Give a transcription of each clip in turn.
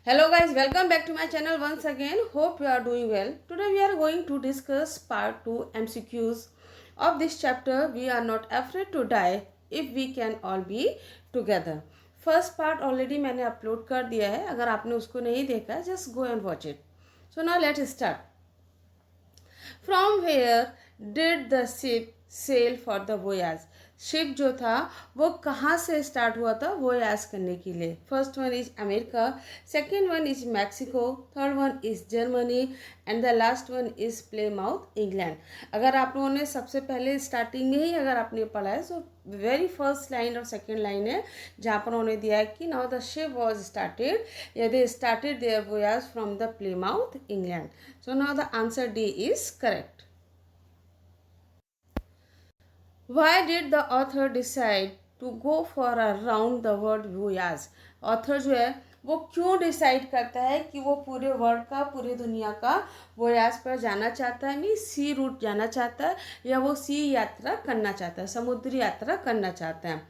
Hello guys, welcome back to my channel once again. Hope you are doing well. Today we are going to discuss part 2 MCQs of this chapter. We are not afraid to die if we can all be together. First part already मैंने upload कर दिया है. अगर आपने उसको नहीं देखा, just go and watch it. So now let's start. From where did the ship sail for the voyage? Ship जो था वो कहाँ से स्टार्ट हुआ था वोयाज करने के लिए. First one is America, second one is Mexico, third one is Germany and the last one is Plymouth England. अगर आप लोगों ने सबसे पहले स्टार्टिंग में ही अगर आपने पढ़ा है तो वेरी फर्स्ट लाइन और सेकेंड लाइन है जहाँ पर उन्होंने दिया है कि now the ship was started या they started their voyage from the Plymouth England. So now the answer D is correct. Why did the author decide to go for a round the world voyage? Author जो है वो क्यों decide करता है कि वो पूरे वर्ल्ड का पूरी दुनिया का वोयाज पर जाना चाहता है, मीन सी रूट जाना चाहता है या वो सी यात्रा करना चाहता है, समुद्री यात्रा करना चाहता है.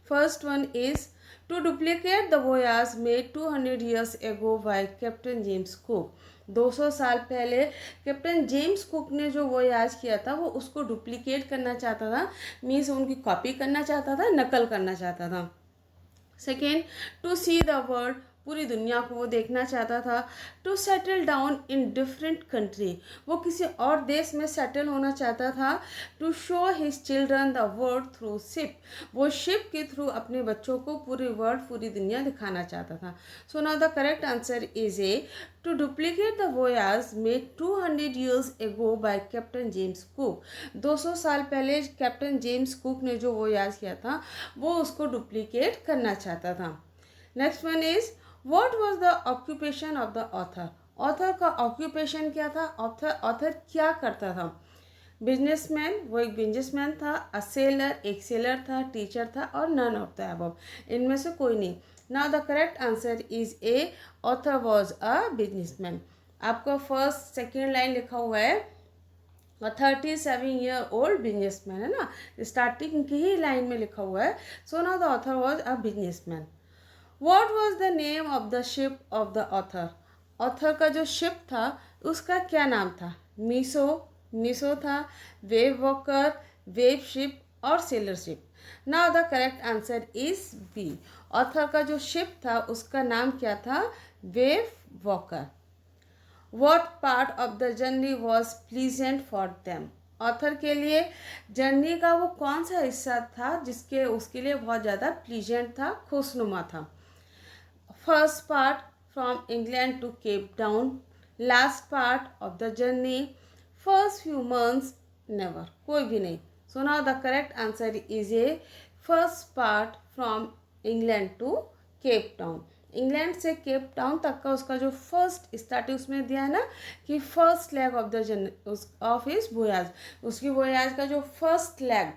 First one is to duplicate the voyage made 200 years ago by captain James Cook. 200 साल पहले कैप्टन जेम्स कुक ने जो वोयाज किया था वो उसको डुप्लीकेट करना चाहता था, मीन्स उनकी कॉपी करना चाहता था, नकल करना चाहता था. Second, to see the world, पूरी दुनिया को वो देखना चाहता था. To settle down in different country, वो किसी और देश में सेटल होना चाहता था. To show his children the world through ship, वो शिप के थ्रू अपने बच्चों को पूरी वर्ल्ड पूरी दुनिया दिखाना चाहता था. So now the correct answer is A to duplicate the voyage made 200 years ago by captain James Cook. 200 साल पहले कैप्टन जेम्स कुक ने जो वोयाज किया था वो उसको डुप्लीकेट करना चाहता था. Next one is what was the occupation of the author. Author का ऑक्यूपेशन क्या था, ऑथर क्या करता था. बिजनेसमैन, वो एक बिजनेसमैन था. अ सेलर, एक सेलर था. टीचर था और नन ऑफ द अबव, इनमें से कोई नहीं. Now the correct answer is A author was a businessman. आपका फर्स्ट सेकेंड लाइन लिखा हुआ है 37-year-old बिजनेसमैन, है ना, स्टार्टिंग की ही लाइन में लिखा हुआ है. So now the author was a businessman. What was the name of the ship of the author. Author का जो शिप था उसका क्या नाम था. मीसो था, वेव वॉकर, वेव शिप और sailor ship. Now the correct answer is B. Author का जो शिप था उसका नाम क्या था, wave walker. What part of the journey was pleasant for them. Author के लिए जर्नी का वो कौन सा हिस्सा था जिसके उसके लिए बहुत ज़्यादा प्लीजेंट था, खुशनुमा था. First part from England to Cape Town, last part of the journey, first few months, never, कोई भी नहीं. So now the correct answer is A first part from England to Cape Town. England से Cape Town तक का उसका जो first starting उसमें दिया है ना कि first leg of the journey of his voyage, उसकी वोयाज का जो फर्स्ट लेग,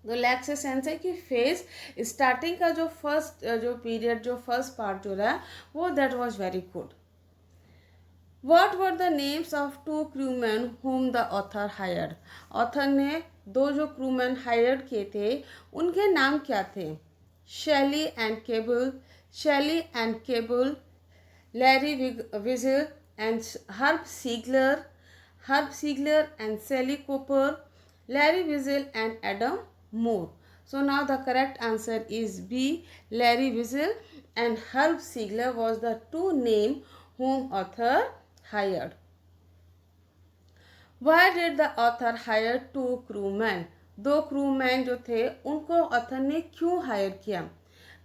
तो लेग से सेंस है कि फेज, स्टार्टिंग का जो फर्स्ट जो पीरियड जो फर्स्ट पार्ट जो रहा वो that was very good. What were the names of two crewman whom the author hired. Author ने दो जो क्रूमैन हायर किए थे उनके नाम क्या थे. Shelley and Cable, Larry Vigil and Herb Seigler and Sally Cooper, Larry Vigil and Adam Moore. So now the correct answer is B. Larry Wiesel and Herb Siegler was the two names whom author hired. Why did the author hire two crewmen? दो crewmen जो थे उनको author ने क्यों hire किया.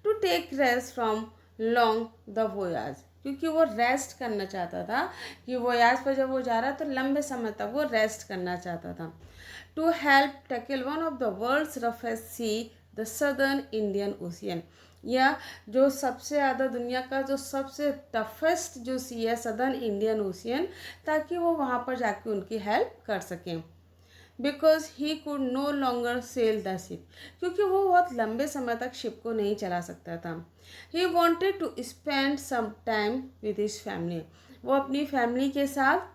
To take rest from long the voyage, क्योंकि वो rest करना चाहता था कि वोयाज पर जब वो जा रहा तो लंबे समय तक वो रेस्ट करना चाहता था. To help tackle one of the world's roughest sea, the southern Indian ocean, या जो सबसे ज़्यादा दुनिया का जो सबसे टफेस्ट जो सी है सदर्न इंडियन ओशियन, ताकि वो वहाँ पर जाके उनकी हेल्प कर सकें. Because he could no longer sail the ship, क्योंकि वो बहुत लंबे समय तक शिप को नहीं चला सकता था. He wanted to spend some time with his family, वो अपनी फैमिली के साथ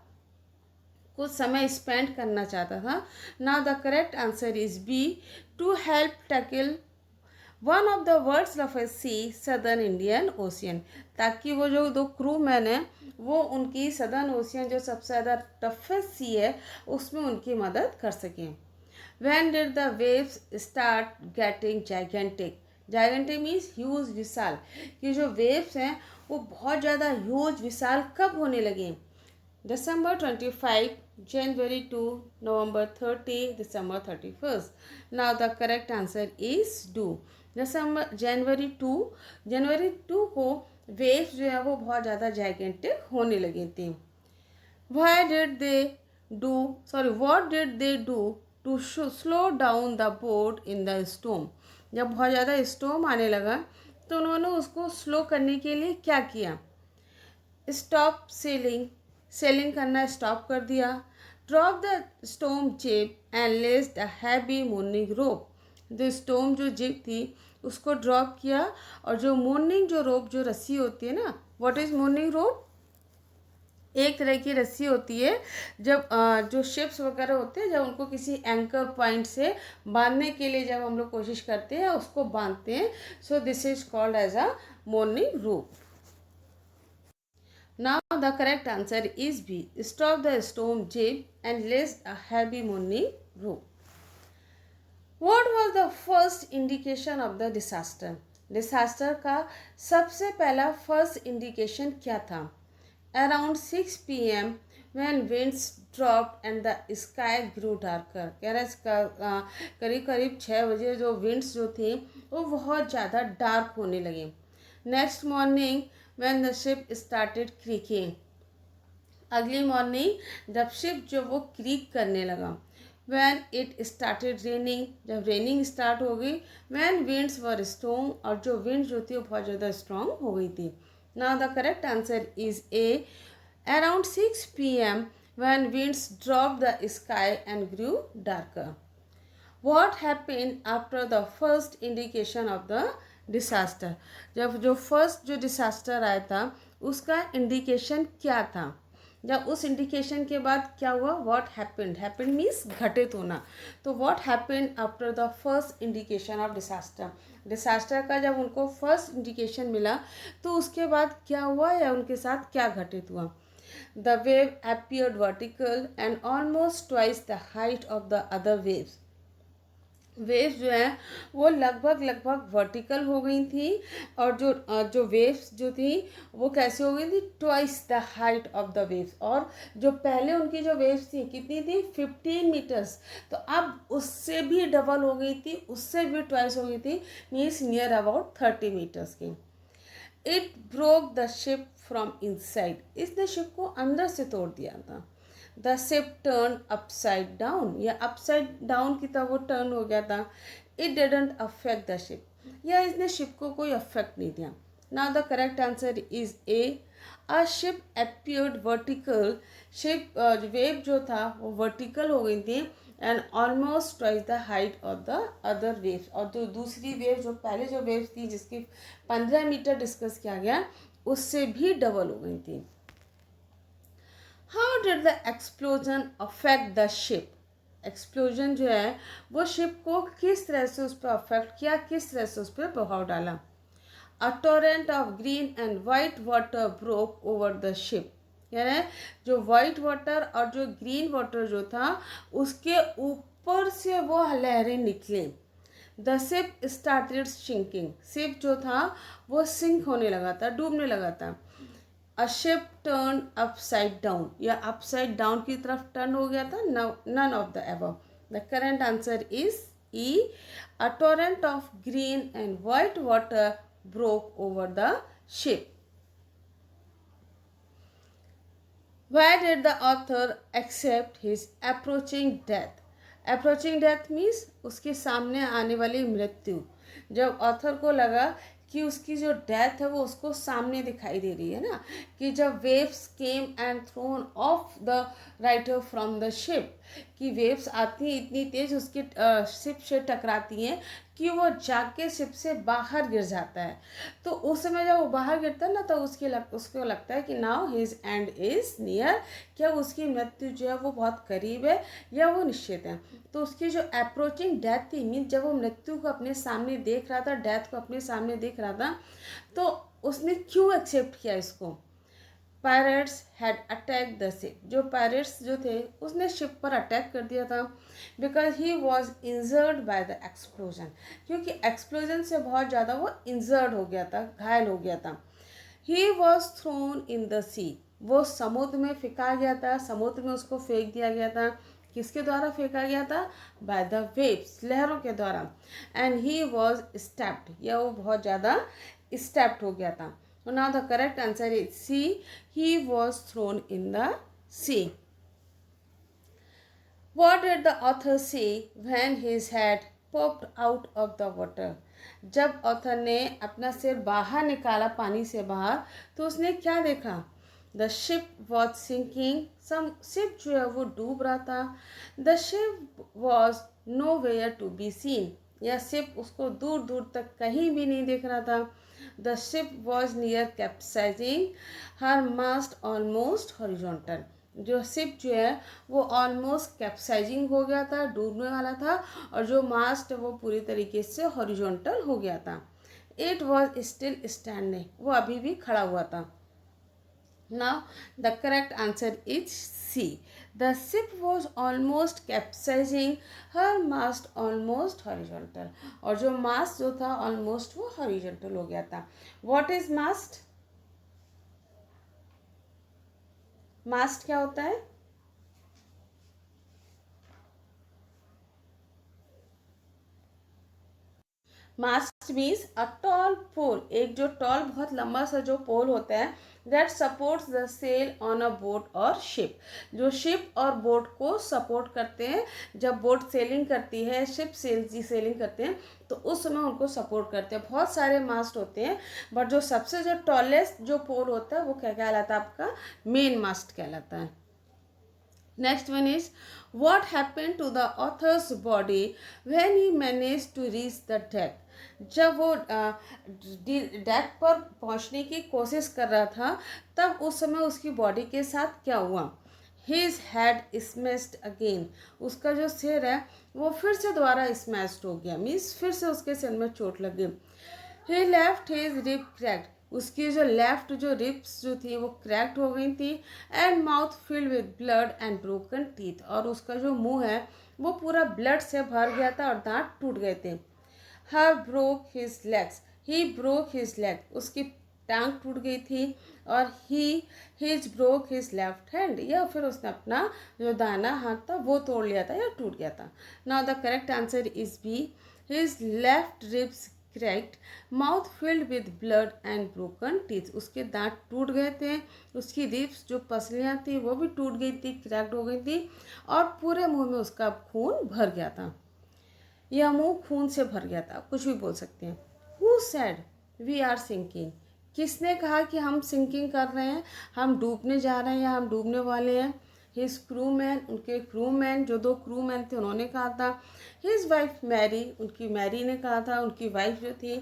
कुछ समय स्पेंड करना चाहता था. Now the correct answer is B. To help tackle one of the words of a sea southern Indian ocean, ताकि वो जो दो क्रू मैन हैं वो उनकी सदर्न ओशियन जो सबसे ज़्यादा टफेस्ट सी है उसमें उनकी मदद कर सकें। When did the waves start getting gigantic? Gigantic means huge, विशाल, कि जो waves हैं वो बहुत ज़्यादा huge, विशाल कब होने लगे? December 25, January 2, November 30, December 31st. Now the correct answer is do. जनवरी 2 को वेव्स जो है वो बहुत ज़्यादा जाइगेंटिक होने लगे थे। What did they do to slow down the boat in the storm? जब बहुत ज़्यादा स्टॉर्म आने लगा तो उन्होंने उसको स्लो करने के लिए क्या किया? स्टॉप सेलिंग करना स्टॉप कर दिया। Drop the storm jib and lashed a heavy morning rope. जो स्टॉर्म जो जिप थी उसको ड्रॉप किया और जो मॉर्निंग जो रोप जो रस्सी होती है ना, व्हाट इज मॉर्निंग रोप? एक तरह की रस्सी होती है जब जो शिप्स वगैरह होते हैं जब उनको किसी एंकर पॉइंट से बांधने के लिए जब हम लोग कोशिश करते हैं उसको बांधते हैं। So this is called as a morning rope. Now the correct answer is B. Stop the storm jib and lest a heavy morning rope. What was the first indication of the disaster? Disaster का सबसे पहला first indication क्या था? Around 6 p.m. when winds dropped and the sky grew darker. कह रहा है करीब करीब 6 बजे जो winds जो थी वो बहुत ज़्यादा डार्क होने लगे। Next morning when the ship started creaking. अगली मॉर्निंग जब शिप जो वो क्रीक करने लगा। when it started raining, जब रेनिंग स्टार्ट हो गई। when winds were strong, और जो विंड जो थी वो बहुत ज़्यादा स्ट्रॉन्ग हो गई थी। Now the correct answer is A. Around 6 p.m. when winds dropped the sky and grew darker. What happened after the first indication of the disaster? जब जो फर्स्ट जो डिसास्टर आया था उसका इंडिकेशन क्या था? जब उस इंडिकेशन के बाद क्या हुआ? व्हाट हैपेंड, हैपेंड मीन्स घटित होना। तो what happened after the first indication of disaster? Disaster का जब उनको फर्स्ट इंडिकेशन मिला तो उसके बाद क्या हुआ या उनके साथ क्या घटित हुआ? The wave appeared vertical and almost twice the height of the other waves. Waves जो हैं वो लगभग वर्टिकल हो गई थी और जो वेव्स जो थी वो कैसे हो गई थी? Twice the height of the waves. और जो पहले उनकी जो वेव्स थी कितनी थी? 15 मीटर्स। तो अब उससे भी डबल हो गई थी, उससे भी ट्वाइस हो गई थी, मीन्स नियर अबाउट 30 मीटर्स की। It broke the ship from inside, इसने शिप को अंदर से तोड़ दिया था। The ship turn upside down, या अपसाइड डाउन की तरह वो टर्न हो गया था। It didn't affect the ship, या इसने शिप को कोई अफेक्ट नहीं दिया। Now the correct answer is A. A ship appeared vertical, ship wave जो था वो वर्टिकल हो गई थी and almost twice the height of the other waves. और जो दूसरी वेव जो पहले जो वेव थी जिसकी 15 मीटर डिस्कस किया गया उससे भी डबल हो गई थी। How did the explosion affect the ship? Explosion जो है वो शिप को किस तरह से उस पर अफेक्ट किया, किस तरह से उस पर प्रभाव डाला? A torrent of green and white water broke over the ship, यानी जो वाइट वाटर और जो ग्रीन वाटर जो था उसके ऊपर से वो लहरें निकले। The ship started sinking, ship जो था वो सिंक होने लगा था, डूबने लगा था। A ship turn upside down, या अपसाइड डाउन की तरफ टर्न हो गया था। None of the above. The correct answer is E. A torrent of green and white water broke over the ship. Why did the author accept his approaching death? Approaching death means उसके सामने आने वाली मृत्यु। जब author को लगा कि उसकी जो डेथ है वो उसको सामने दिखाई दे रही है ना, कि जब waves came and thrown off the writer from the ship, कि वेव्स आती हैं इतनी तेज उसकी शिप से टकराती हैं कि वो जाके शिप से बाहर गिर जाता है। तो उस समय जब वो बाहर गिरता है ना, तो उसको लगता है कि now his and is near, क्या उसकी मृत्यु जो है वो बहुत करीब है या वो निश्चित है। तो उसकी जो अप्रोचिंग डेथ थी, मीन जब वो मृत्यु को अपने सामने देख रहा था, डेथ को अपने सामने देख रहा था, तो उसने क्यों एक्सेप्ट किया इसको। Pirates had attack the ship, जो पायरेट्स जो थे उसने शिप पर अटैक कर दिया था, because he was injured by the explosion, क्योंकि एक्सप्लोजन से बहुत ज़्यादा वो इंजर्ड हो गया था, घायल हो गया था। He was thrown in the sea, वो समुद्र में फेंका गया था, समुद्र में उसको फेंक दिया गया था। किसके द्वारा फेंका गया था? बाय द वेव्स, लहरों के द्वारा। एंड ही वॉज स्टैप्ड, या वो बहुत ज़्यादा स्टैप्ड हो गया था। Now the correct answer is C. He was thrown in the sea. What did the author see when his head popped out of the water? जब ऑथर ने अपना सिर बाहर निकाला पानी से बाहर, तो उसने क्या देखा? The ship was sinking, some ship जो है वो डूब रहा था। The ship was nowhere to be seen, या शिप उसको दूर दूर तक कहीं भी नहीं दिख रहा था। The ship was near capsizing, her mast almost horizontal, जो शिप जो है वो ऑलमोस्ट कैप्साइजिंग हो गया था, डूबने वाला था, और जो मास्ट वो पूरी तरीके से हॉरिजॉन्टल हो गया था। इट वॉज स्टिल स्टैंडिंग, वो अभी भी खड़ा हुआ था। Now the correct answer is C. The ship was almost capsizing, her mast almost horizontal. और जो mast जो था almost वो horizontal हो गया था। What is mast? Mast क्या होता है? मास्ट मीन्स अ टॉल पोल, एक जो टॉल बहुत लंबा सा जो पोल होता है, that supports the sail on a boat और शिप, जो शिप और बोट को सपोर्ट करते हैं। जब बोट सेलिंग करती है, शिप सेलिंग करते हैं, तो उस समय उनको सपोर्ट करते हैं। बहुत सारे मास्ट होते हैं, बट जो सबसे जो टॉलेस्ट जो पोल होता है वो क्या कहलाता है? आपका मेन मास्ट कहलाता है। Next one is, what happened to the author's body when he managed to reach the deck? जब वो डेक पर पहुंचने की कोशिश कर रहा था, तब उस समय उसकी बॉडी के साथ क्या हुआ? His head smashed again, उसका जो सिर है वो फिर से दोबारा स्मैश्ड हो गया, मीन्स फिर से उसके सिर में चोट लग गई। He left his rib cracked, उसकी जो लेफ्ट जो रिब्स जो थी वो क्रैक्ड हो गई थी। And mouth filled with blood and broken teeth, और उसका जो मुंह है वो पूरा ब्लड से भर गया था और दांत टूट गए थे। Her broke his legs, he broke his leg, उसकी टांग टूट गई थी। और his broke his left hand, या फिर उसने अपना जो दाहिना हाथ था वो तोड़ लिया था या टूट गया था। Now the correct answer is B, his left ribs cracked, mouth filled with blood and broken teeth, उसके दांत टूट गए थे, उसकी रिब्स जो पसलियाँ थी वो भी टूट गई थी, क्रैक्ड हो गई थी, और पूरे मुंह में उसका खून भर गया था, यह मुंह खून से भर गया था, कुछ भी बोल सकते हैं। Who said we are sinking, किसने कहा कि हम सिंकिंग कर रहे हैं, हम डूबने जा रहे हैं या हम डूबने वाले हैं? हिज क्रू मैन, उनके क्रू मैन, जो दो क्रू मैन थे उन्होंने कहा था। हिज वाइफ मैरी, उनकी मैरी ने कहा था, उनकी वाइफ जो थी।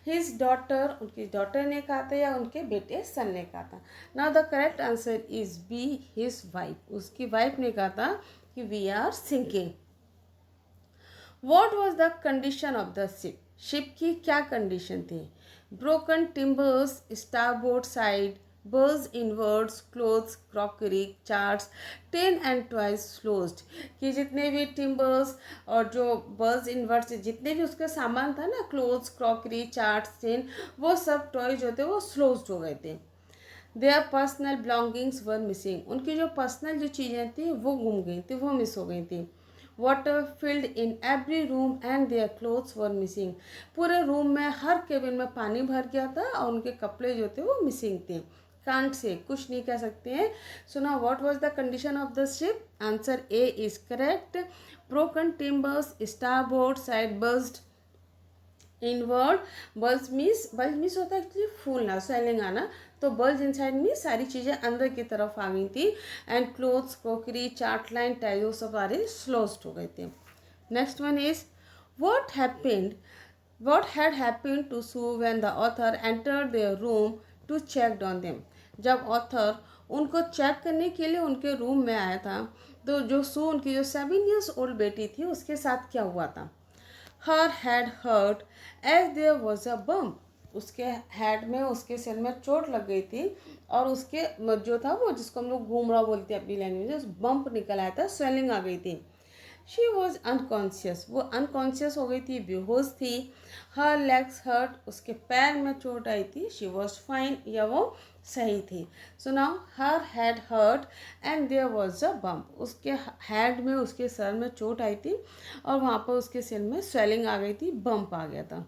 हिज डॉटर, उनकी डॉटर ने कहा था, या उनके बेटे सन ने कहा था। Now the correct answer is B, his wife, उसकी वाइफ ने कहा था कि we are sinking. What was the condition of the ship, ship की क्या कंडीशन थी? Broken timbers, starboard side, burst inwards, clothes, crockery, charts, 10 and twice closed, कि जितने भी टिम्बर्स और जो बर्स इनवर्ड्स जितने भी उसका सामान था ना, क्लोथ्स, क्रॉकरी, चार्ट्स, टेन, वो सब टॉयज जो थे वो क्लोज्ड हो गए थे। Their personal belongings were missing, उनकी जो पर्सनल जो चीज़ें थी वो गुम गई थी, वो मिस हो गई थी। Water filled in every room and their clothes were missing, पूरे रूम में हर केबिन में पानी भर गया था और उनके कपड़े जो थे वो मिसिंग थे। कांट से कुछ नहीं कह सकते हैं। So now what was the condition of the ship? Answer A is correct. Broken timbers, starboard side burst inward, bulge means होता है एक्चुअली फूलना, सेलिंग आना, तो बल्ज इनसाइड मीन्स सारी चीज़ें अंदर की तरफ आ गई थी। And clothes, crockery, chart line, टाइजो सब सारे स्लोस्ट हो गए थे। Next one is, what happened What had happened to Sue when the author entered their room to check on them? जब ऑथर उनको चेक करने के लिए उनके रूम में आया था, तो जो सू उनकी जो 7 years old बेटी थी उसके साथ क्या हुआ था? Her head hurt as there was a bump. उसके हेड में, उसके सिर में चोट लग गई थी और उसके जो था वो, जिसको हम लोग घूमड़ा बोलते हैं अपनी लैंग्वेज में, उस बम्प निकल आया था, स्वेलिंग आ गई थी. शी वॉज अनकॉन्शियस, वो अनकॉन्शियस हो गई थी, बेहोश थी. हर लेग्स हर्ट, उसके पैर में चोट आई थी. शी वॉज फाइन, या वो सही थी. So now her head hurt and there was a bump. उसके हेड में, उसके सर में चोट आई थी और वहाँ पर उसके सिर में स्वेलिंग आ गई थी, बम्प आ गया था.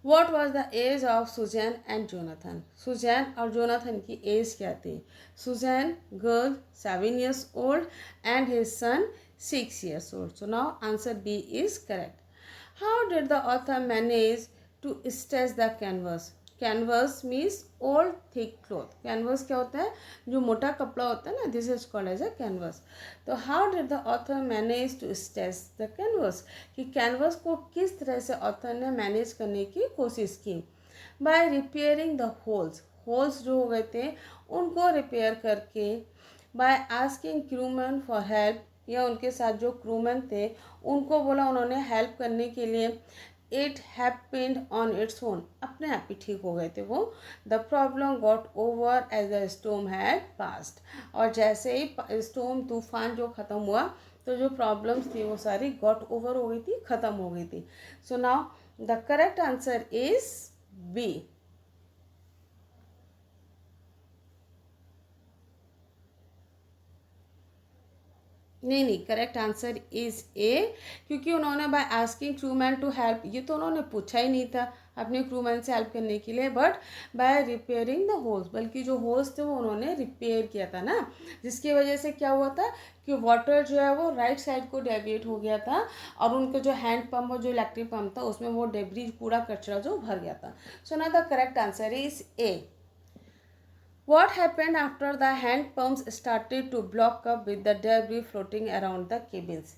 What was the age of Suzanne and Jonathan? Suzanne और Jonathan की एज क्या थी? Suzanne, girl, 7 years old, and his son, 6 years old. So now answer B is correct. How did the author manage to stretch the canvas? Canvas means old thick cloth. Canvas क्या होता है? जो मोटा कपड़ा होता है ना, this is called as a canvas. तो how did the author manage to stretch the canvas? कि canvas को किस तरह से author ने manage करने की कोशिश की? By repairing the holes. Holes जो हो गए थे उनको रिपेयर करके. By asking crewmen for help, या उनके साथ जो क्रूमैन थे उनको बोला उन्होंने हेल्प करने के लिए. It happened on its own, अपने आप ही ठीक हो गए थे वो. The problem got over as the storm had passed, और जैसे ही स्टॉर्म, तूफान जो ख़त्म हुआ तो जो प्रॉब्लम्स थी वो सारी गॉट ओवर हो गई थी, ख़त्म हो गई थी. So now the correct answer is B. नहीं, करेक्ट आंसर इज ए, क्योंकि उन्होंने by asking crewman to help, ये तो उन्होंने पूछा ही नहीं था अपने क्रूमैन से हेल्प करने के लिए, but by repairing the holes, बल्कि जो होल्स थे वो उन्होंने रिपेयर किया था ना, जिसकी वजह से क्या हुआ था कि वाटर जो है वो राइट साइड को डेविएट हो गया था और उनका जो हैंड पंप और जो इलेक्ट्रिक पंप था उसमें वो डेब्रीज, कूड़ा कचरा जो भर गया था. सो ना the correct answer is A. What happened after the hand pumps started to block up with the debris floating around the cabins?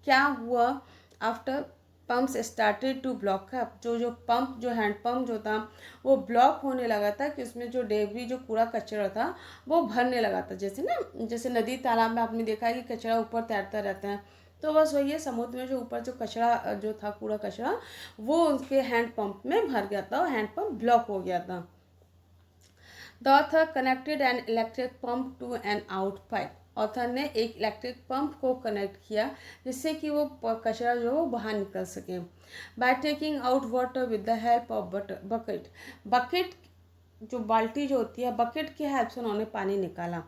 क्या हुआ after pumps started to block up? जो पंप, जो हैंड पंप जो था वो block होने लगा था कि उसमें जो डेबरी, जो कूड़ा कचरा था वो भरने लगा था. जैसे ना, जैसे नदी तालाब में आपने देखा है कि कचरा ऊपर तैरता रहता है, तो बस वही है, समुद्र में जो ऊपर जो कचरा जो था, कूड़ा कचरा, वो उनके हैंड पंप में भर गया था और हैंड पंप ब्लॉक हो गया था. The author connected an electric pump to an out pipe. Author ने एक इलेक्ट्रिक पंप को कनेक्ट किया जिससे कि वो कचरा जो वो बाहर निकल सके. By taking out water with the help of bucket. Bucket जो बाल्टी जो होती है, बकेट की हेल्प से उन्होंने पानी निकाला.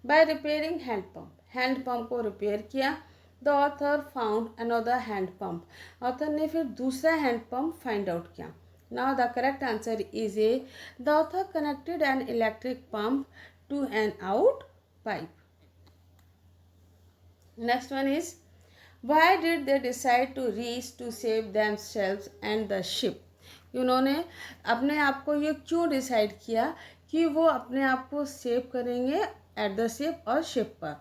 By repairing hand pump, hand pump को रिपेयर किया. The author found another hand pump. Author ने फिर दूसरा हैंड पंप फाइंड आउट किया. Now the correct answer is A. The author connected an electric pump to an out pipe. Next one is, why did they decide to reach to save themselves and the ship? उन्होंने अपने आप को ये क्यों decide किया कि वो अपने आप को सेव करेंगे एट द शिप और शिप पर.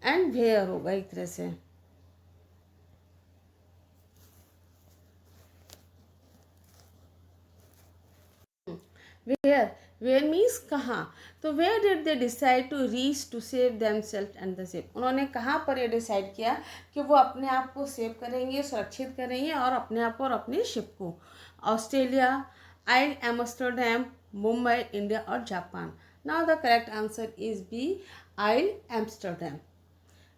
एंड वेयर होगा एक तरह से. वेयर मीन्स कहाँ. तो where did they decide to reach to save them self and the ship. उन्होंने कहाँ पर ये डिसाइड किया कि वो अपने आप को सेव करेंगे, सुरक्षित करेंगे और अपने आप को और अपनी शिप को. Australia, Isle Amsterdam, Mumbai, India और Japan. Now the correct answer is B, Isle Amsterdam.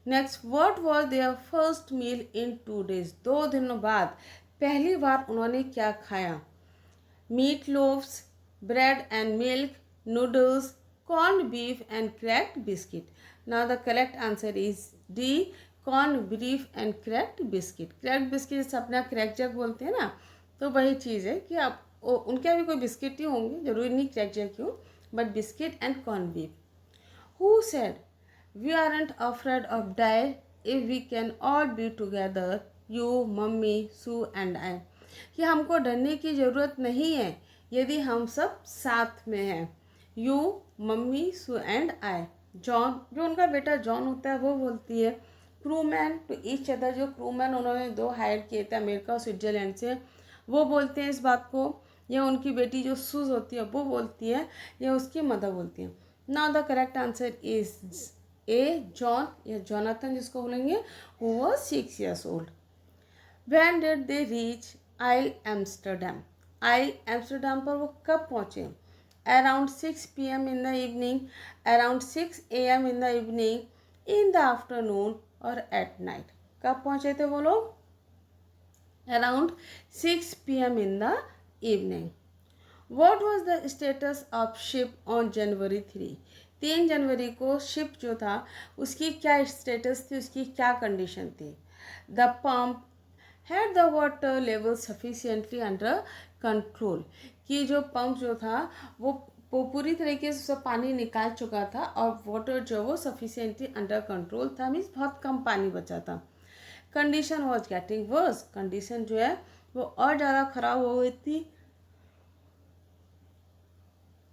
Next, what was their first meal in 2 days. 2 दिनों बाद पहली बार उन्होंने क्या खाया? Meat loaves, bread and milk, noodles, corned beef and cracked biscuit. Now the correct answer is D, corned beef and cracked biscuit. cracked biscuit जैसे अपना crack Jack बोलते हैं ना, तो वही चीज़ है कि आप उनके अभी कोई बिस्किट ही होंगे, जरूरी नहीं क्रैक जैक क्यों, but biscuit and corn beef. Who said we aren't afraid of die if we can all be together, you, mummy, Sue and I. कि हमको डरने की ज़रूरत नहीं है यदि हम सब साथ में हैं. You, mummy, Sue and I. John, जो उनका बेटा जॉन होता है, वो बोलती है क्रूमैन टू ईच अदर, जो क्रूमैन उन्होंने 2 हायर किए थे अमेरिका और स्विट्जरलैंड से, वो बोलते हैं इस बात को, या उनकी बेटी जो सूज होती है वो बोलती है, या उसकी मदर बोलती है। Now the correct answer is A, John या जोनाथन जिसको बोलेंगे, who was 6 years old। When did they reach Isle Amsterdam? Isle Amsterdam पर वो कब पहुँचे? Around 6 p.m. in the evening, around 6 a.m. in the evening, in the afternoon और at night। कब पहुँचे थे वो लोग? Around 6 p.m. in the evening। What was the status of ship on January 3? 3 जनवरी को शिप जो था उसकी क्या स्टेटस थी, उसकी क्या कंडीशन थी? The pump had the water level sufficiently under control, कि जो पंप जो था वो पूरी तरीके से सब पानी निकाल चुका था और वाटर जो वो सफिशिएंटली अंडर कंट्रोल था, मीन्स बहुत कम पानी बचा था। Condition was getting worse, condition जो है वो और ज़्यादा खराब हो गई थी।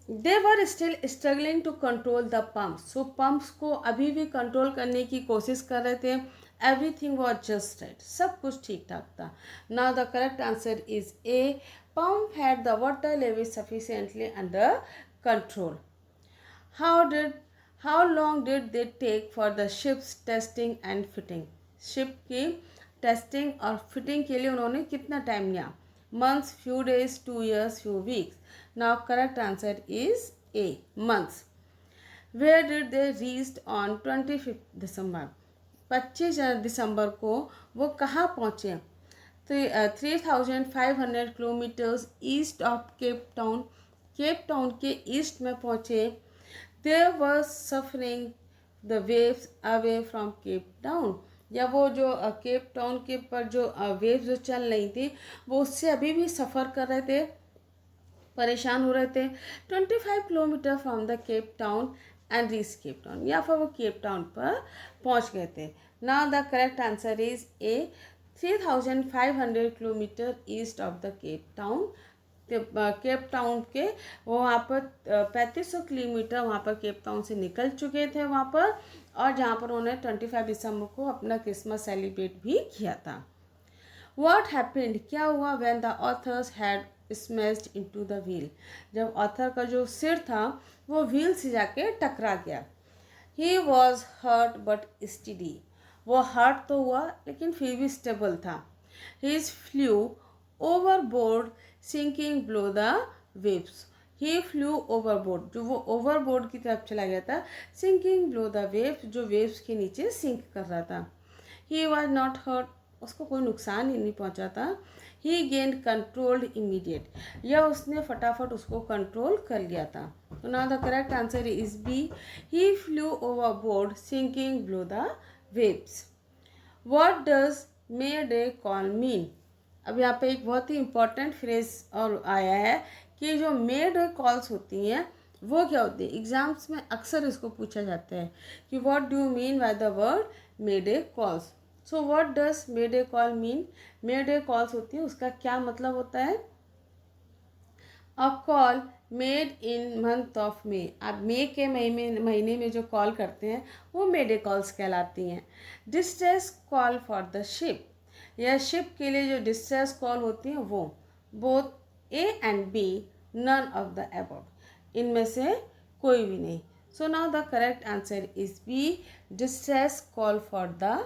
They were still struggling to control the pump, so pumps को अभी भी कंट्रोल करने की कोशिश कर रहे थे। एवरीथिंग वॉज जस्ट राइट, सब कुछ ठीक ठाक था। Now the correct answer is A, pump had the water level sufficiently under control. How long did they take for the ship's testing and fitting? Ship की टेस्टिंग और fitting के लिए उन्होंने कितना टाइम लिया? months, few days, 2 years, few weeks। Now correct answer is A, months। Where did they reached on 25th December? 25 दिसंबर को वो कहाँ पहुँचे? 3,500 kilometres east of Cape Town, Cape Town के ईस्ट में पहुँचे। They were suffering the waves away from Cape Town, या वो जो केप टाउन के पर जो वेव्स जो चल रही थी वो उससे अभी भी सफ़र कर रहे थे, परेशान हो रहे थे। 25 kilometre from the Cape Town and reach Cape Town, या फिर वो केप टाउन पर पहुंच गए थे। Now the correct answer is A, 3,500 kilometre east of the Cape Town. Cape Town के वो वहाँ पर 3500 किलोमीटर वहाँ पर केप टाउन से निकल चुके थे वहाँ पर, और जहाँ पर उन्होंने 25 दिसंबर को अपना क्रिसमस सेलिब्रेट भी किया था। What happened, क्या हुआ? When the authors had smashed into the wheel, जब ऑथर का जो सिर था वो व्हील से जाके टकरा गया। He was hurt but steady, वो हर्ट तो हुआ लेकिन फिर भी स्टेबल था। He flew overboard sinking below the waves, he flew overboard, जो वो overboard की तरफ चला गया था। sinking below the waves, जो waves के नीचे सिंक कर रहा था। he was not hurt, उसको कोई नुकसान ही नहीं पहुंचा था। he gained control immediate, या उसने फटाफट उसको कंट्रोल कर लिया था। तो now the correct answer is B, he flew overboard sinking below the waves। what does may day call mean? अब यहाँ पे एक बहुत ही इम्पॉर्टेंट फ्रेज और आया है कि जो मे डे कॉल्स होती हैं वो क्या होती है। एग्जाम्स में अक्सर इसको पूछा जाता है कि what do you mean by the word may day calls. So what does may day call mean? May day calls होती है, उसका क्या मतलब होता है? A call made in month of May, आप मे के महीने में जो कॉल करते हैं वो मे डे कॉल्स कहलाती हैं। Distress call for the ship, या शिप के लिए जो डिस्ट्रेस कॉल होती हैं वो both A and B, none of the above, इनमें से कोई भी नहीं। So now the correct answer is B, distress call for the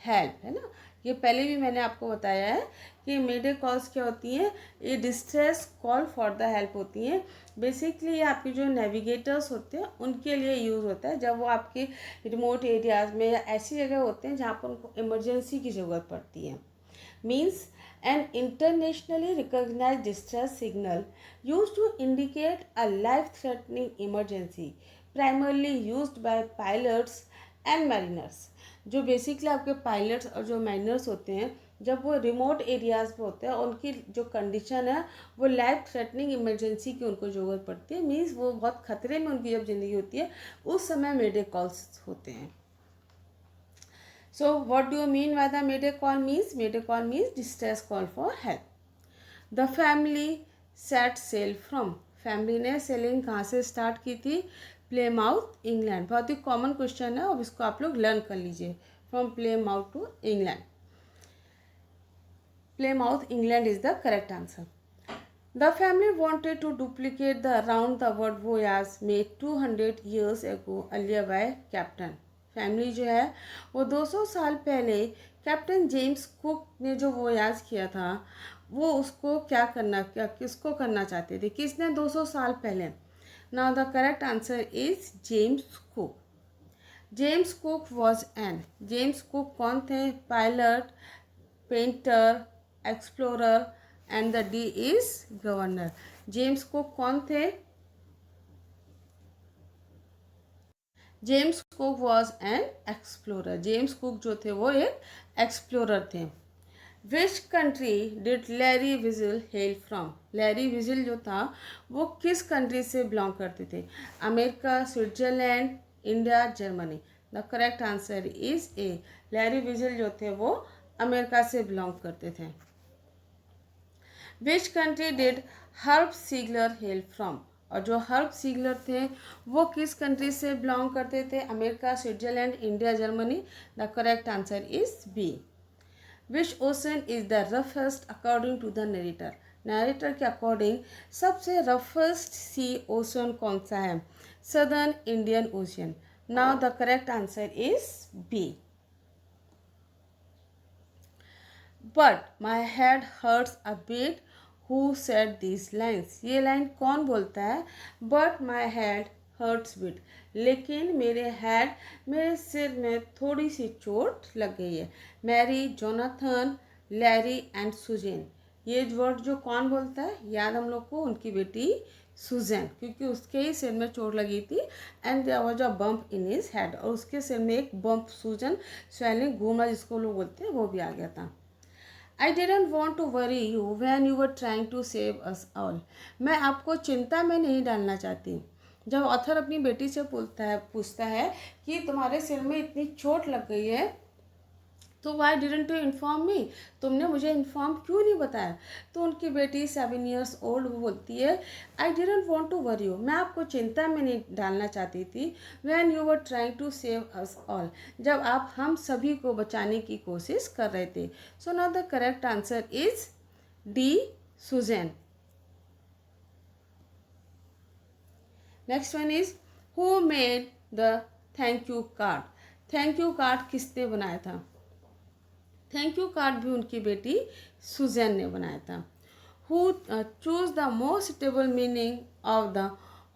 help, है ना। ये पहले भी मैंने आपको बताया है कि मेडे कॉल्स क्या होती हैं, ये distress call for the help होती हैं। बेसिकली ये आपके जो नेविगेटर्स होते हैं उनके लिए यूज़ होता है, जब वो आपके रिमोट एरियाज़ में या ऐसी जगह होते हैं जहाँ पर उनको इमरजेंसी की ज़रूरत पड़ती है। Means an internationally recognized distress signal used to indicate a life-threatening emergency, primarily used by pilots and mariners। जो बेसिकली आपके पायलट्स और जो माइनर्स होते हैं जब वो रिमोट एरियाज़ पे होते हैं, उनकी जो कंडीशन है वो लाइफ थ्रेटनिंग इमरजेंसी की उनको ज़रूरत पड़ती है, मीन्स वो बहुत खतरे में उनकी जब ज़िंदगी होती है उस समय मेडे कॉल्स होते हैं। So what do you mean by the mayday call means? Mayday call means distress call for help। The family set sail from, family ने सेलिंग कहाँ से स्टार्ट की थी? प्लेमाउथ, इंग्लैंड। बहुत ही कॉमन क्वेश्चन है, अब इसको आप लोग लर्न कर लीजिए। from Plymouth to England. Plymouth, England is the correct answer. The family wanted to duplicate the round-the-world voyage made 200 years ago earlier by Captain. Family जो है वो 200 साल पहले कैप्टन जेम्स कुक ने जो वोयाज किया था वो उसको किसको करना चाहते थे, किसने 200 साल पहले. Now the correct answer is James cook. James cook was an. James cook कौन थे? Pilot, painter, explorer and the D is governor. James cook कौन थे? James cook was an explorer. James cook जो थे वो एक एक्सप्लोरर थे. Which country did Larry vigil hello from. Larry Vigil जो था वो किस कंट्री से बिलोंग करते थे? America, Switzerland, India, Germany. The correct answer is A. Larry Vigil जो थे वो अमेरिका से बिलोंग करते थे. Which country did Herb Seigler hail from. और जो हर्ब सीगलर थे वो किस कंट्री से बिलोंग करते थे? America, Switzerland, India, Germany. The correct answer is B. Which ocean is the roughest according to the narrator. Narrator के अकॉर्डिंग सबसे रफेस्ट सी ओशन कौन सा है? Southern Indian ocean. Now the correct answer is B. But my head hurts a bit. Who said this lines. ये line कौन बोलता है? But my head hurts bit. लेकिन मेरे सिर में थोड़ी सी चोट लग गई है. Mary, Jonathan, Larry and Suzanne. ये वर्ड जो कौन बोलता है? याद हम लोग को उनकी बेटी सुजैन, क्योंकि उसके ही सिर में चोट लगी थी and there was a bump in his head. और उसके सिर में एक बम्प, सूजन, स्वेलिंग, घूमना जिसको लोग बोलते हैं, वो भी आ गया था. I didn't want to worry you when you were trying to save us all. मैं आपको चिंता में नहीं डालना चाहती. जब ऑथर अपनी बेटी से पूछता है कि तुम्हारे सिर में इतनी चोट लग गई है तो Y didn't you inform me. तुमने मुझे इन्फॉर्म क्यों नहीं बताया? तो उनकी बेटी 7 years old वो बोलती है I didn't want to worry you. मैं आपको चिंता में नहीं डालना चाहती थी. When you were trying to save us all. जब आप हम सभी को बचाने की कोशिश कर रहे थे. So now the correct answer is D, Suzanne. Next one is who made the thank you card. Thank you card किसने बनाया था? थैंक यू कार्ड भी उनकी बेटी सुजैन ने बनाया था. Who chose the most suitable meaning of the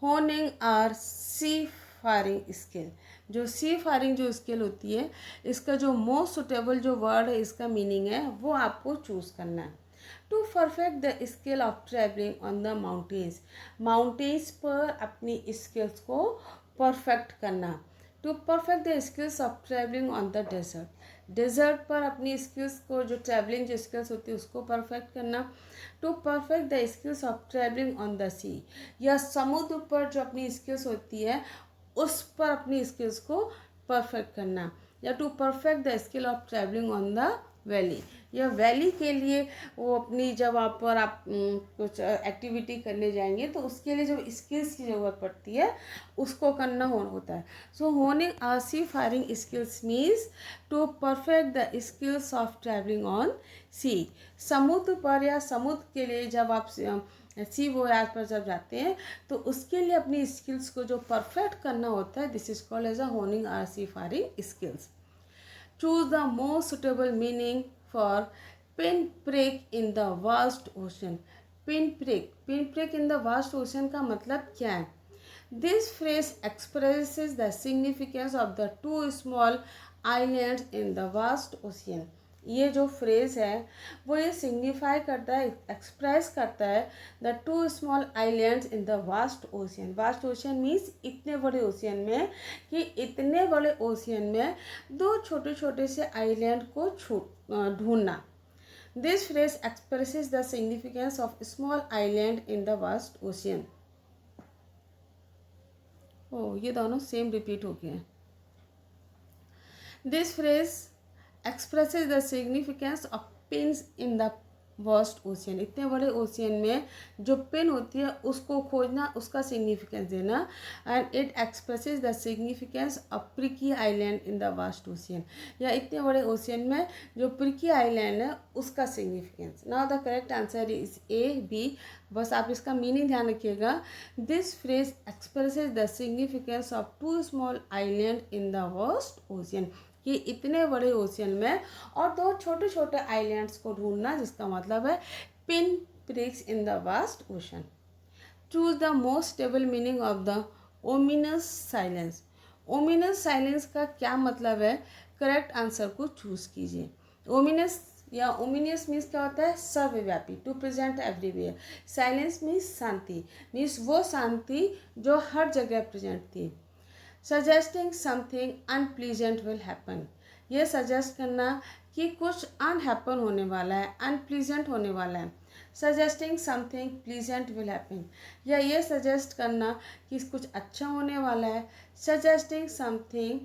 honing our seafaring skill. जो सी फायरिंग जो स्किल होती है इसका जो मोस्ट सुटेबल जो वर्ड है, इसका मीनिंग है, वो आपको चूज करना है. To perfect the skill of travelling on the mountains. Mountains पर अपनी स्किल्स को परफेक्ट करना. To perfect the skills of travelling on the desert. Desert पर अपनी स्किल्स को, जो ट्रैवलिंग जो स्किल्स होती है उसको परफेक्ट करना. To perfect the skills of travelling on the sea. या समुद्र पर जो अपनी स्किल्स होती है उस पर अपनी स्किल्स को परफेक्ट करना. या to perfect the skill of travelling on the valley. या वैली के लिए वो अपनी, जब आप पर आप कुछ एक्टिविटी करने जाएंगे तो उसके लिए जो स्किल्स की ज़रूरत पड़ती है उसको करना होता है. So honing our seafaring skills means to perfect the skills of travelling on sea. समुद्र पर या समुद्र के लिए जब आप सी वोयाज पर जब जाते हैं तो उसके लिए अपनी स्किल्स को जो परफेक्ट करना होता है, this is called as a honing our seafaring skills. Choose the most suitable meaning for pinprick in the vast ocean. Pinprick in the vast ocean का मतलब क्या है? This phrase expresses the significance of the two small islands in the vast ocean. ये जो phrase है वो ये signify करता है, एक्सप्रेस करता है the two small islands in the vast ocean. Vast ocean means इतने बड़े ओशियन में, कि इतने बड़े ओशियन में दो छोटे छोटे से आइलैंड को ढूंढना. This phrase expresses the significance of small island in the vast ocean. ओ, ये दोनों सेम रिपीट हो गए हैं. This phrase expresses the significance of pins in the vast ocean, इतने बड़े ओशियन में जो पिन होती है उसको खोजना, उसका सिग्निफिकेंस देना। And it expresses the significance of प्रिकी island in the vast ocean, या इतने बड़े ओशियन में जो प्रिकी आइलैंड है उसका significance. Now the correct answer is A B. बस आप इसका मीनिंग ध्यान रखिएगा। This phrase expresses the significance of two small island in the vast ocean, कि इतने बड़े ओशियन में और दो छोटे छोटे आइलैंड्स को ढूंढना, जिसका मतलब है pin pricks in the vast ocean. Choose the most stable meaning of the ominous silence. Ominous silence का क्या मतलब है, करेक्ट आंसर को चूज कीजिए। ओमिनस या ओमिनियस मीन्स क्या होता है, सर्वव्यापी, to present everywhere. Silence means शांति, मीन्स वो शांति जो हर जगह प्रेजेंट थी। Suggesting something unpleasant will happen, ये सजेस्ट करना कि कुछ अनहैपन होने वाला है, अनप्लीजेंट होने वाला है। Suggesting something pleasant will happen, या ये सजेस्ट करना कि कुछ अच्छा होने वाला है। Suggesting something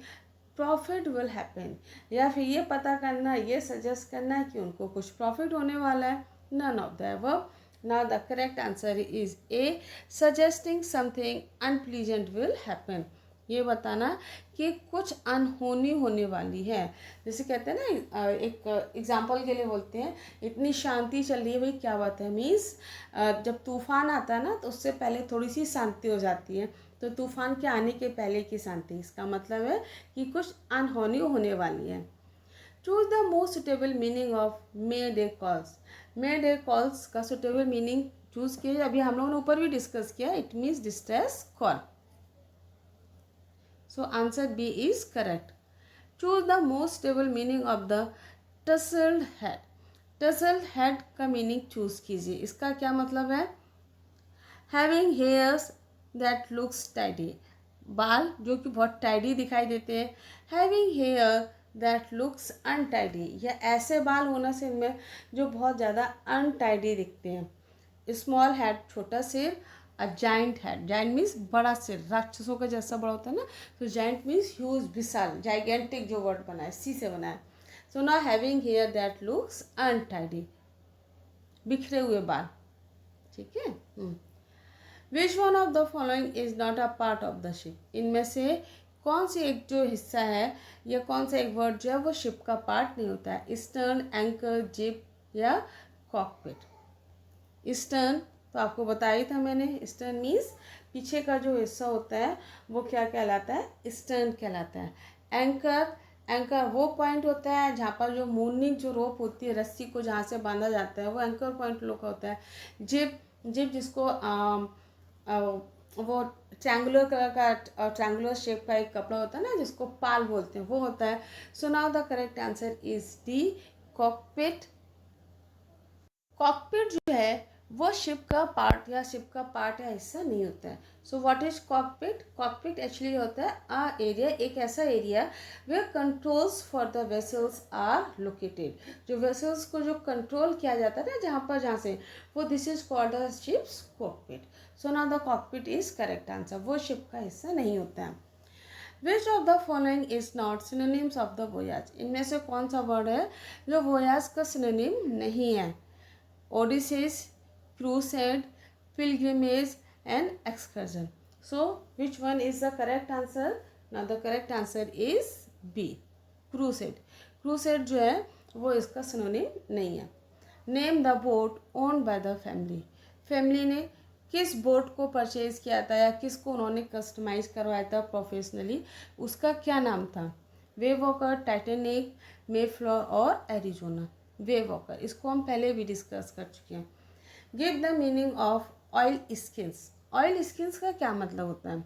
profit will happen, या फिर ये पता करना, ये सजेस्ट करना है कि उनको कुछ प्रॉफिट होने वाला है। None of the above. Now the correct answer is A, suggesting something unpleasant will happen, ये बताना कि कुछ अनहोनी होने वाली है। जैसे कहते हैं ना, एक एग्जांपल के लिए बोलते हैं, इतनी शांति चल रही है, भाई क्या बात है, मीन्स जब तूफान आता है ना तो उससे पहले थोड़ी सी शांति हो जाती है, तो तूफान के आने के पहले की शांति, इसका मतलब है कि कुछ अनहोनी होने वाली है। Choose the most suitable meaning of May day calls. May day calls का सुटेबल मीनिंग चूज किया, अभी हम लोगों ने ऊपर भी डिस्कस किया, it means distress call. So answer B is correct. Choose the most stable meaning of the tousled head. Tousled head का meaning choose कीजिए। इसका क्या मतलब है, having hairs that looks tidy, बाल जो कि बहुत टाइडी दिखाई देते हैं। having hair that looks untidy, या ऐसे बाल होना से इनमें जो बहुत ज़्यादा अनटाइडी दिखते हैं। स्मॉल हेड, छोटा सिर। A giant head, giant means बड़ा सिर, राक्षसों का जैसा बड़ा होता है ना, तो जाइंट मीन्स ह्यूज, विशाल, जाइगेंटिक जो वर्ड बना है, सी से बना है। So now having hair that looks untidy, बिखरे हुए बाल, ठीक है। Which one of the following is not a part of the ship, इनमें से कौन सी एक जो हिस्सा है या कौन सा एक वर्ड जो है वो शिप का पार्ट नहीं होता है। स्टर्न, एंकर, जिप या कॉकपिट। स्टर्न तो आपको बताया ही था मैंने, स्टर्न मीन्स पीछे का जो हिस्सा होता है वो क्या कहलाता है, स्टर्न कहलाता है। एंकर, एंकर वो पॉइंट होता है जहाँ पर जो मूर्निंग जो रोप होती है, रस्सी को जहाँ से बांधा जाता है, वो एंकर पॉइंट लोग का होता है। जिप, जिप जिसको वो ट्रैंगुलर कलर का, ट्रैंगुलर शेप का एक कपड़ा होता है ना जिसको पाल बोलते हैं, वो होता है। So now the correct answer is D, cockpit. Cockpit जो है वो शिप का पार्ट या शिप का पार्ट या हिस्सा नहीं होता है। So what is cockpit, cockpit actually होता है अ एरिया, एक ऐसा area where controls for the vessels are located, जो वेसल्स को जो कंट्रोल किया जाता है ना जहाँ से, वो this is called the ships cockpit. So now the cockpit is correct answer, वो शिप का हिस्सा नहीं होता है। विच of the following is not synonyms of the voyage, इनमें से कौन सा वर्ड है जो वोयाज का सिनोनिम नहीं है। ओडिसीज, crusade, pilgrimage and excursion. So which one is the correct answer? Now the correct answer is B, crusade. Crusade जो है वो इसका सिनोनिम नहीं है। Name the boat owned by the family. Family ने किस बोट को परचेज किया था या किसको उन्होंने कस्टमाइज करवाया था प्रोफेशनली, उसका क्या नाम था। वे वॉकर, टाइटेनिक, मेफ्लोर और एरिजोना। वे वॉकर, इसको हम पहले भी डिस्कस कर चुके हैं। Give the meaning of oil skins. Oil skins का क्या मतलब होता है।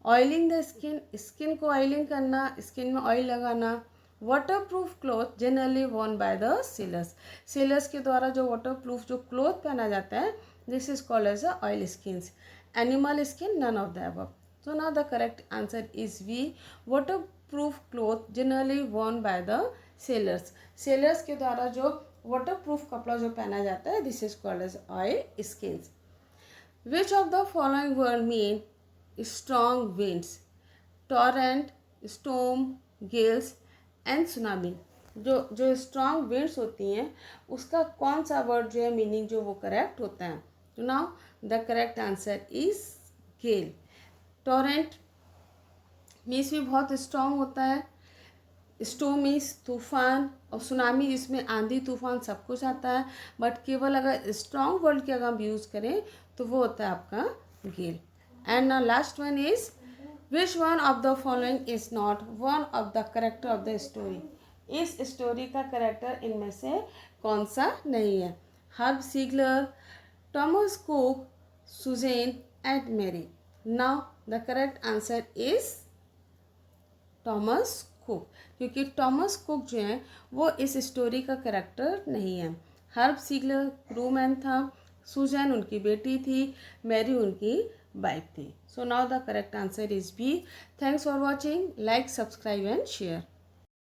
ऑयलिंग द स्किन, स्किन को ऑयलिंग करना, स्किन में ऑयल लगाना। Water proof cloth generally worn by the sailors, sailors के द्वारा जो वाटर प्रूफ जो क्लॉथ पहना जाता है, this is called as a oil skins. Animal skin, none of the above. So now the correct answer is B, waterproof cloth generally worn by the sailors, sailors के द्वारा जो water proof कपड़ा जो पहना जाता है, this is called as oil skins. Which of the following word mean strong winds, torrent, storm, gales and tsunami. जो जो स्ट्रॉन्ग विंड्स होती हैं उसका कौन सा वर्ड जो है मीनिंग जो वो करेक्ट होता है। तो now the correct answer is gale. Torrent means भी बहुत स्ट्रॉन्ग होता है। स्टोम मीन्स तूफान, और सुनामी जिसमें आंधी तूफान सब कुछ आता है, बट केवल अगर स्ट्रॉन्ग वर्ड की अगर हम यूज़ करें तो वो होता है आपका गेल। एंड ना last one is which one of the following is not one of the character of the story. इस स्टोरी का करेक्टर इनमें से कौन सा नहीं है। Herb Seigler, Thomas Cook, Susan and Mary. Now the correct answer is Thomas Cook, क्योंकि Thomas Cook जो है वो इस स्टोरी का करेक्टर नहीं है। हर्ब सीगलर क्रूमैन था, सुजैन उनकी बेटी थी, मैरी उनकी वाइफ थी। So now the correct answer is B. Thanks for watching, like, subscribe and share.